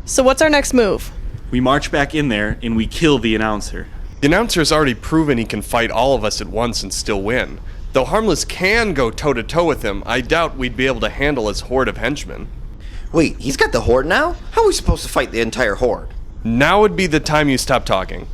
So what's our next move? We march back in there and we kill the announcer. The announcer has already proven he can fight all of us at once and still win. Though Harmless can go toe-to-toe with him, I doubt we'd be able to handle his horde of henchmen. Wait, he's got the horde now? How are we supposed to fight the entire horde? Now would be the time you stop talking.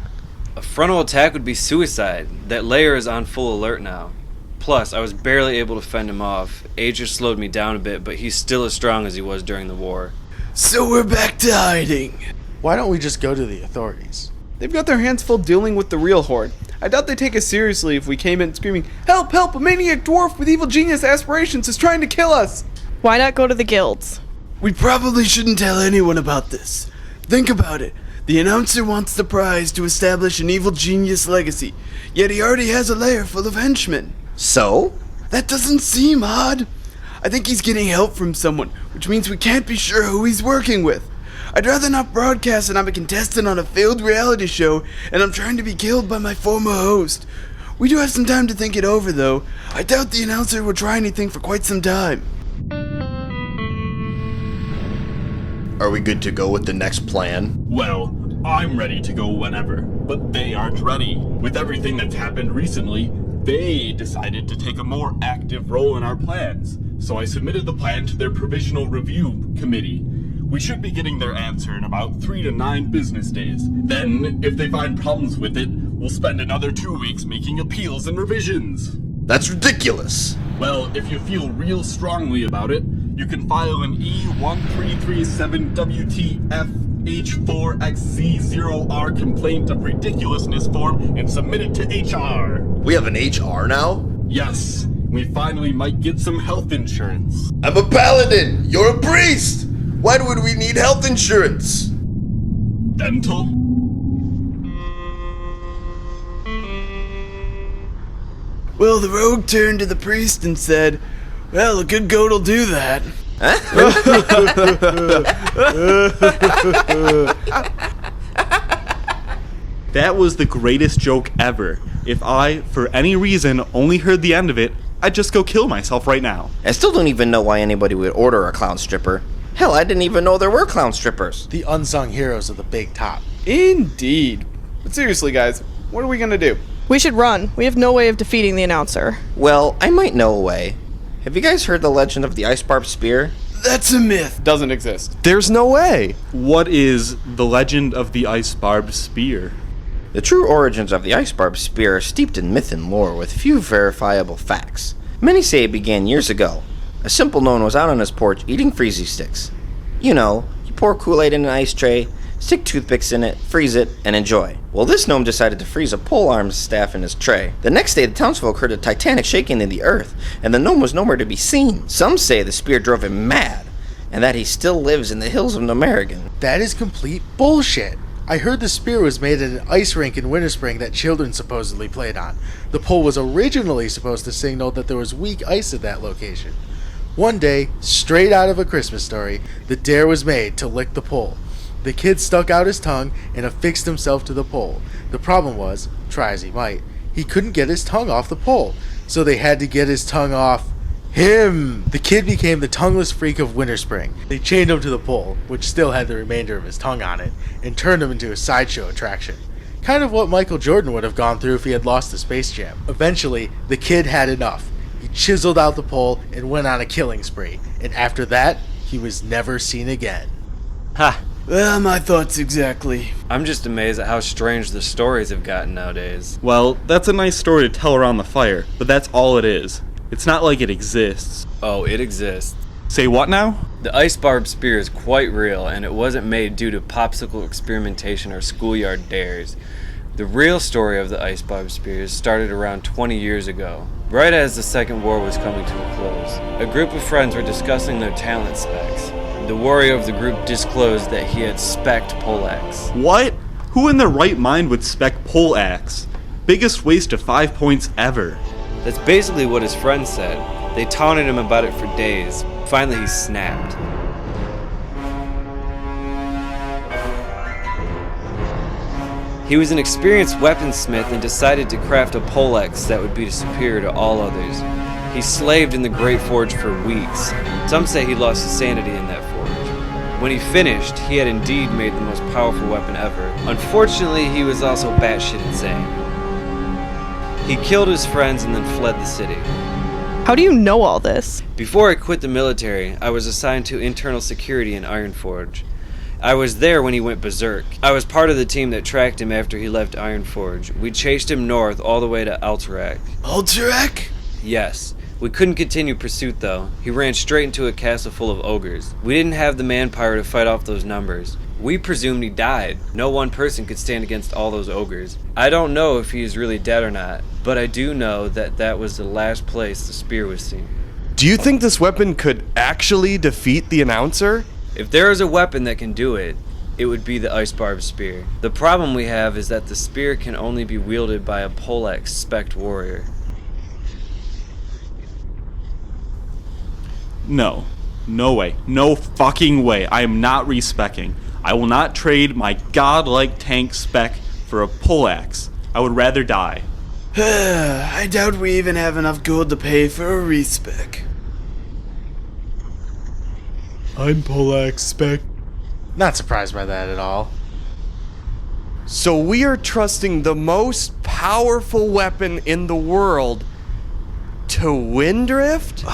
A frontal attack would be suicide. That layer is on full alert now. Plus, I was barely able to fend him off. Age just slowed me down a bit, but he's still as strong as he was during the war. So we're back to hiding. Why don't we just go to the authorities? They've got their hands full dealing with the real horde. I doubt they'd take us seriously if we came in screaming, "Help, help, a maniac dwarf with evil genius aspirations is trying to kill us!" Why not go to the guilds? We probably shouldn't tell anyone about this. Think about it. The announcer wants the prize to establish an evil genius legacy, yet he already has a lair full of henchmen. So? That doesn't seem odd. I think he's getting help from someone, which means we can't be sure who he's working with. I'd rather not broadcast that I'm a contestant on a failed reality show and I'm trying to be killed by my former host. We do have some time to think it over, though. I doubt the announcer will try anything for quite some time. Are we good to go with the next plan? Well, I'm ready to go whenever, but they aren't ready. With everything that's happened recently, they decided to take a more active role in our plans. So I submitted the plan to their provisional review committee. We should be getting their answer in about 3 to 9 business days. Then, if they find problems with it, we'll spend another 2 weeks making appeals and revisions. That's ridiculous. Well, if you feel real strongly about it, you can file an E1337WTF-H4XZ0R complaint of ridiculousness form and submit it to HR. We have an HR now? Yes, we finally might get some health insurance. I'm a paladin! You're a priest! Why would we need health insurance? Dental? Well, the rogue turned to the priest and said, "Well, a good goat'll do that." That was the greatest joke ever. If I, for any reason, only heard the end of it, I'd just go kill myself right now. I still don't even know why anybody would order a clown stripper. Hell, I didn't even know there were clown strippers. The unsung heroes of the big top. Indeed. But seriously, guys, what are we gonna do? We should run. We have no way of defeating the announcer. Well, I might know a way. Have you guys heard the legend of the ice barb spear? That's a myth. Doesn't exist. There's no way. What is the legend of the ice barbed spear? The true origins of the ice barb spear are steeped in myth and lore with few verifiable facts. Many say it began years ago. A simple gnome was out on his porch eating freezy sticks. You know, you pour Kool-Aid in an ice tray, stick toothpicks in it, freeze it, and enjoy. Well, this gnome decided to freeze a polearm staff in his tray. The next day, the townsfolk heard a titanic shaking in the earth, and the gnome was nowhere to be seen. Some say the spear drove him mad, and that he still lives in the hills of Nomerigan. That is complete bullshit. I heard the spear was made at an ice rink in Winter Spring that children supposedly played on. The pole was originally supposed to signal that there was weak ice at that location. One day, straight out of A Christmas Story, the dare was made to lick the pole. The kid stuck out his tongue and affixed himself to the pole. The problem was, try as he might, he couldn't get his tongue off the pole, so they had to get his tongue off him. The kid became the tongueless freak of Winter Spring. They chained him to the pole, which still had the remainder of his tongue on it, and turned him into a sideshow attraction. Kind of what Michael Jordan would have gone through if he had lost the Space Jam. Eventually, the kid had enough. He chiseled out the pole and went on a killing spree, and after that, he was never seen again. Ha! Well, my thoughts exactly. I'm just amazed at how strange the stories have gotten nowadays. Well, that's a nice story to tell around the fire, but that's all it is. It's not like it exists. Oh, it exists. Say what now? The ice barb spear is quite real, and it wasn't made due to popsicle experimentation or schoolyard dares. The real story of the ice barb spears started around 20 years ago, right as the Second War was coming to a close. A group of friends were discussing their talent specs. The warrior of the group disclosed that he had spec'd poleaxe. What? Who in their right mind would spec pole axe? Biggest waste of 5 points ever. That's basically what his friends said. They taunted him about it for days. Finally, he snapped. He was an experienced weaponsmith and decided to craft a poleaxe that would be superior to all others. He slaved in the Great Forge for weeks. Some say he lost his sanity in that forge. When he finished, he had indeed made the most powerful weapon ever. Unfortunately, he was also batshit insane. He killed his friends and then fled the city. How do you know all this? Before I quit the military, I was assigned to internal security in Ironforge. I was there when he went berserk. I was part of the team that tracked him after he left Ironforge. We chased him north all the way to Alterac. Alterac? Yes. We couldn't continue pursuit though. He ran straight into a castle full of ogres. We didn't have the manpower to fight off those numbers. We presumed he died. No one person could stand against all those ogres. I don't know if he is really dead or not, but I do know that that was the last place the spear was seen. Do you think this weapon could actually defeat the announcer? If there is a weapon that can do it, it would be the ice barb spear. The problem we have is that the spear can only be wielded by a poleaxe spect warrior. No. No way. No fucking way. I am not respecking. I will not trade my godlike tank spec for a poleaxe. I would rather die. I doubt we even have enough gold to pay for a respec. I'm Poleaxe Spec. Not surprised by that at all. So we are trusting the most powerful weapon in the world to Windrift?